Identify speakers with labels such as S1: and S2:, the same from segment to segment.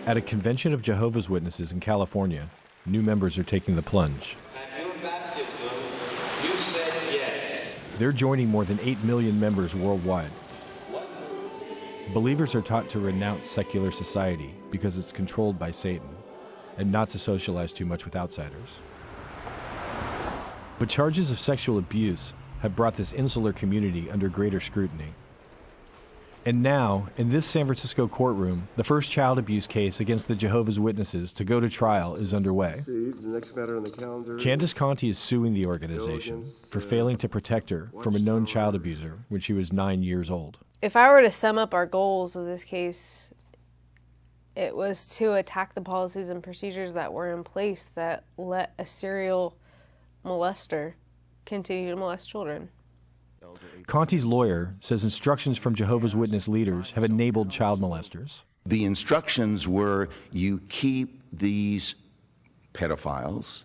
S1: At a convention of Jehovah's Witnesses in California, new members are taking the plunge.
S2: At your baptism, you said yes.
S1: They're joining more than 8 million members worldwide. Believers are taught to renounce secular society because it's controlled by Satan, and not to socialize too much with outsiders. But charges of sexual abuse have brought this insular community under greater scrutiny. And now, in this San Francisco courtroom, the first child abuse case against the Jehovah's Witnesses to go to trial is underway.
S3: The next matter on the calendar.
S1: Candace Conti is suing the organization for failing to protect her from a known child abuser when she was 9 years old.
S4: If I were to sum up our goals of this case, it was to attack the policies and procedures that were in place that let a serial molester continue to molest children.
S1: Conti's lawyer says instructions from Jehovah's Witness leaders have enabled child molesters.
S5: The instructions were, you keep these pedophiles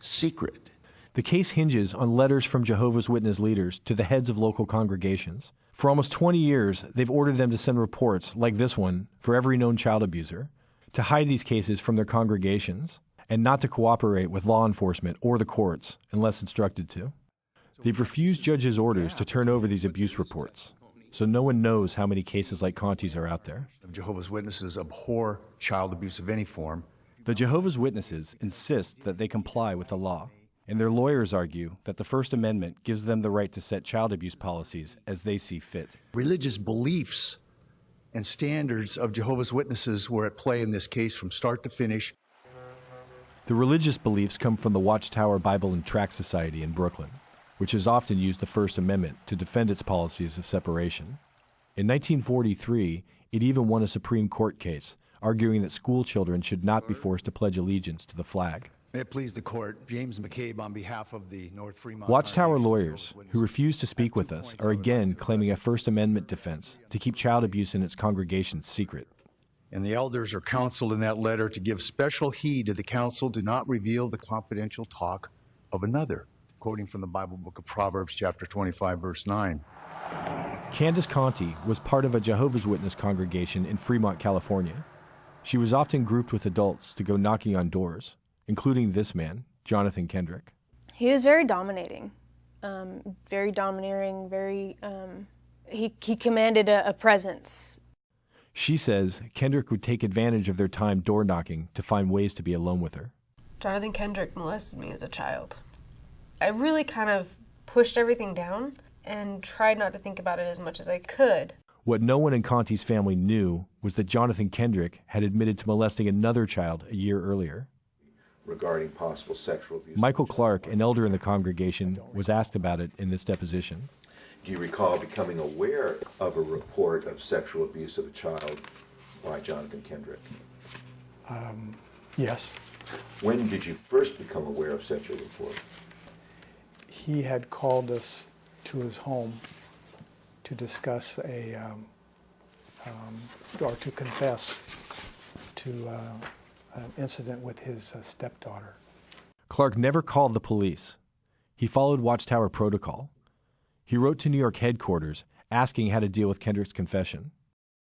S5: secret.
S1: The case hinges on letters from Jehovah's Witness leaders to the heads of local congregations. For almost 20 years, they've ordered them to send reports like this one for every known child abuser, to hide these cases from their congregations, and not to cooperate with law enforcement or the courts unless instructed to. They've refused judges' orders to turn over these abuse reports, so no one knows how many cases like Conti's are out there.
S6: Jehovah's Witnesses abhor child abuse of any form.
S1: The Jehovah's Witnesses insist that they comply with the law, and their lawyers argue that the First Amendment gives them the right to set child abuse policies as they see fit.
S6: Religious beliefs and standards of Jehovah's Witnesses were at play in this case from start to finish.
S1: The religious beliefs come from the Watchtower Bible and Tract Society in Brooklyn, which has often used the First Amendment to defend its policies of separation. In 1943, it even won a Supreme Court case, arguing that school children should not be forced to pledge allegiance to the flag.
S6: May it please the court, James McCabe on behalf of the North Fremont
S1: Watchtower lawyers, who refuse to speak with us, are again claiming a First Amendment defense to keep child abuse in its congregations secret.
S6: And the elders are counseled in that letter to give special heed to the counsel to not reveal the confidential talk of another, quoting from the Bible book of Proverbs, chapter 25, verse 9.
S1: Candace Conti was part of a Jehovah's Witness congregation in Fremont, California. She was often grouped with adults to go knocking on doors, including this man, Jonathan Kendrick.
S4: He was very dominating, very domineering, he commanded a presence.
S1: She says Kendrick would take advantage of their time door knocking to find ways to be alone with her.
S4: Jonathan Kendrick molested me as a child. I really kind of pushed everything down and tried not to think about it as much as I could.
S1: What no one in Conti's family knew was that Jonathan Kendrick had admitted to molesting another child a year earlier.
S7: Regarding possible sexual abuse.
S1: Michael Clark, an elder in the congregation, was asked about it in this deposition.
S7: Do you recall becoming aware of a report of sexual abuse of a child by Jonathan Kendrick?
S8: Yes.
S7: When did you first become aware of such a report?
S8: He had called us to his home to discuss or to confess to an incident with his stepdaughter.
S1: Clark never called the police. He followed Watchtower protocol. He wrote to New York headquarters asking how to deal with Kendrick's confession.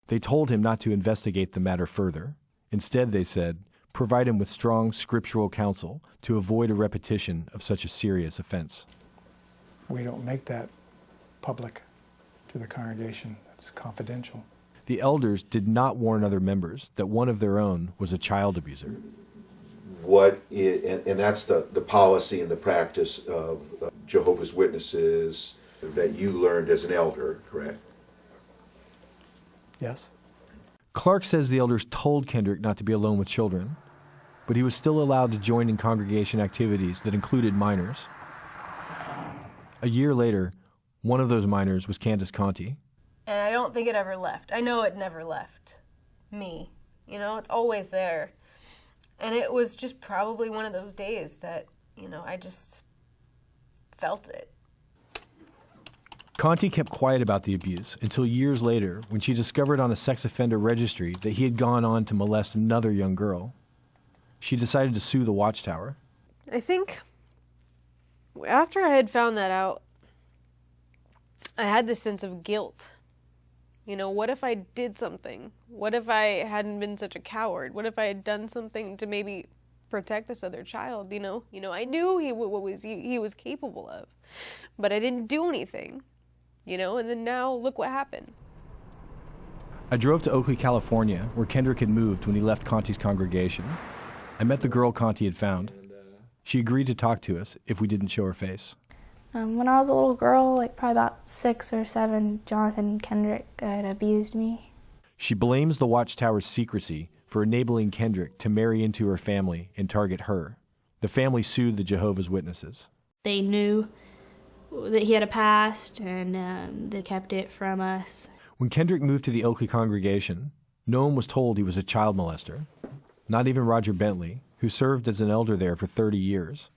S1: They told him not to investigate the matter further. Instead, they said, provide him with strong scriptural counsel to avoid a repetition of such a serious offense.
S8: We don't make that public to the congregation. That's confidential.
S1: The elders did not warn other members that one of their own was a child abuser.
S7: And that's the policy and the practice of Jehovah's Witnesses that you learned as an elder, correct?
S8: Yes.
S1: Clark says the elders told Kendrick not to be alone with children, but he was still allowed to join in congregation activities that included minors. A year later, one of those minors was Candace Conti.
S4: And I don't think it ever left. I know it never left me. You know, it's always there. And it was just probably one of those days that, I just felt it.
S1: Conti kept quiet about the abuse until years later when she discovered on a sex offender registry that he had gone on to molest another young girl. She decided to sue the Watchtower.
S4: I think after I had found that out, I had this sense of guilt You know, what if I did something? What if I hadn't been such a coward? What if I had done something to maybe protect this other child? You know, I knew he was capable of, but I didn't do anything. You know, and then now look what happened.
S1: I drove to Oakley, California, where Kendrick had moved when he left Conti's congregation. I met the girl Conti had found. She agreed to talk to us if we didn't show her face.
S9: When I was a little girl, like probably about 6 or 7, Jonathan Kendrick had abused me.
S1: She blames the Watchtower's secrecy for enabling Kendrick to marry into her family and target her. The family sued the Jehovah's Witnesses.
S10: They knew that he had a past, and they kept it from us.
S1: When Kendrick moved to the Oakley congregation, no one was told he was a child molester. Not even Roger Bentley, who served as an elder there for 30 years.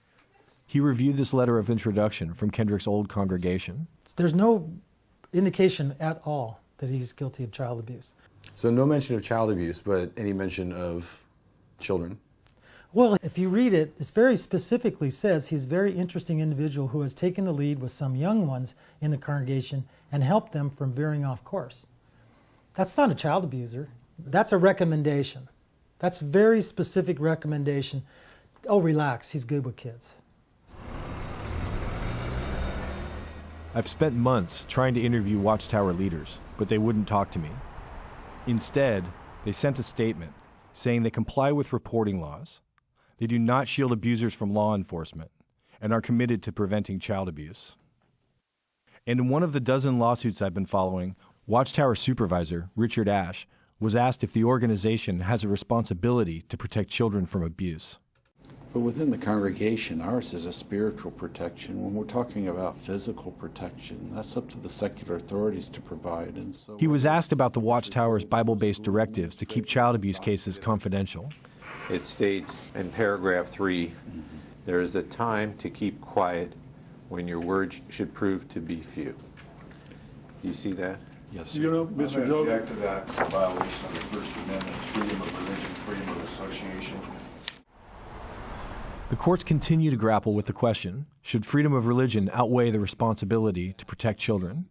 S1: He reviewed this letter of introduction from Kendrick's old congregation.
S11: There's no indication at all that he's guilty of child abuse.
S12: So no mention of child abuse, but any mention of children?
S11: Well, if you read it, it very specifically says he's a very interesting individual who has taken the lead with some young ones in the congregation and helped them from veering off course. That's not a child abuser. That's a recommendation. That's a very specific recommendation. Oh, relax, he's good with kids.
S1: I've spent months trying to interview Watchtower leaders, but they wouldn't talk to me. Instead, they sent a statement saying they comply with reporting laws, they do not shield abusers from law enforcement, and are committed to preventing child abuse. And in one of the dozen lawsuits I've been following, Watchtower supervisor Richard Ashe was asked if the organization has a responsibility to protect children from abuse.
S13: But within the congregation, ours is a spiritual protection. When we're talking about physical protection, that's up to the secular authorities to provide. And so
S1: he was asked about the Watchtower's Bible-based directives to keep child abuse cases confidential.
S2: It states in paragraph 3, there is a time to keep quiet when your words should prove to be few. Do you see that?
S13: Yes,
S14: You know, Mr. Jones.
S15: Object to that. It's a violation of the First Amendment, freedom of religion, freedom of association.
S1: The courts continue to grapple with the question, should freedom of religion outweigh the responsibility to protect children?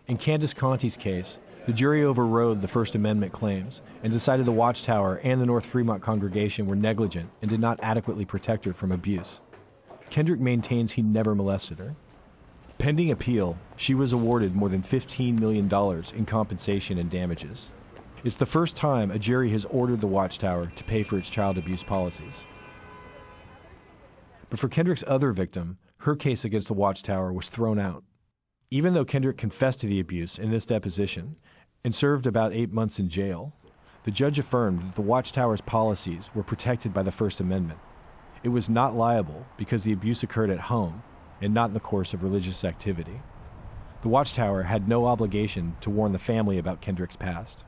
S1: In Candace Conti's case, the jury overrode the First Amendment claims and decided the Watchtower and the North Fremont congregation were negligent and did not adequately protect her from abuse. Kendrick maintains he never molested her. Pending appeal, she was awarded more than $15 million in compensation and damages. It's the first time a jury has ordered the Watchtower to pay for its child abuse policies. But for Kendrick's other victim, her case against the Watchtower was thrown out. Even though Kendrick confessed to the abuse in this deposition and served about 8 months in jail, the judge affirmed that the Watchtower's policies were protected by the First Amendment. It was not liable because the abuse occurred at home and not in the course of religious activity. The Watchtower had no obligation to warn the family about Kendrick's past.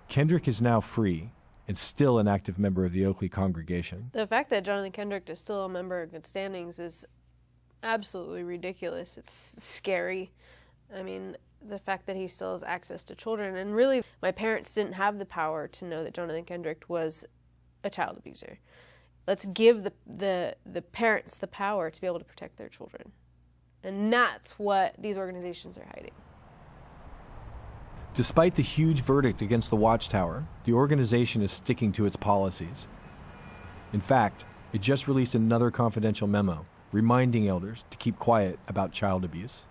S1: Kendrick is now free and still an active member of the Oakley congregation.
S4: The fact that Jonathan Kendrick is still a member in good standings is absolutely ridiculous. It's scary. I mean, the fact that he still has access to children, and really, my parents didn't have the power to know that Jonathan Kendrick was a child abuser. Let's give the parents the power to be able to protect their children. And that's what these organizations are hiding.
S1: Despite the huge verdict against the Watchtower, the organization is sticking to its policies. In fact, it just released another confidential memo reminding elders to keep quiet about child abuse.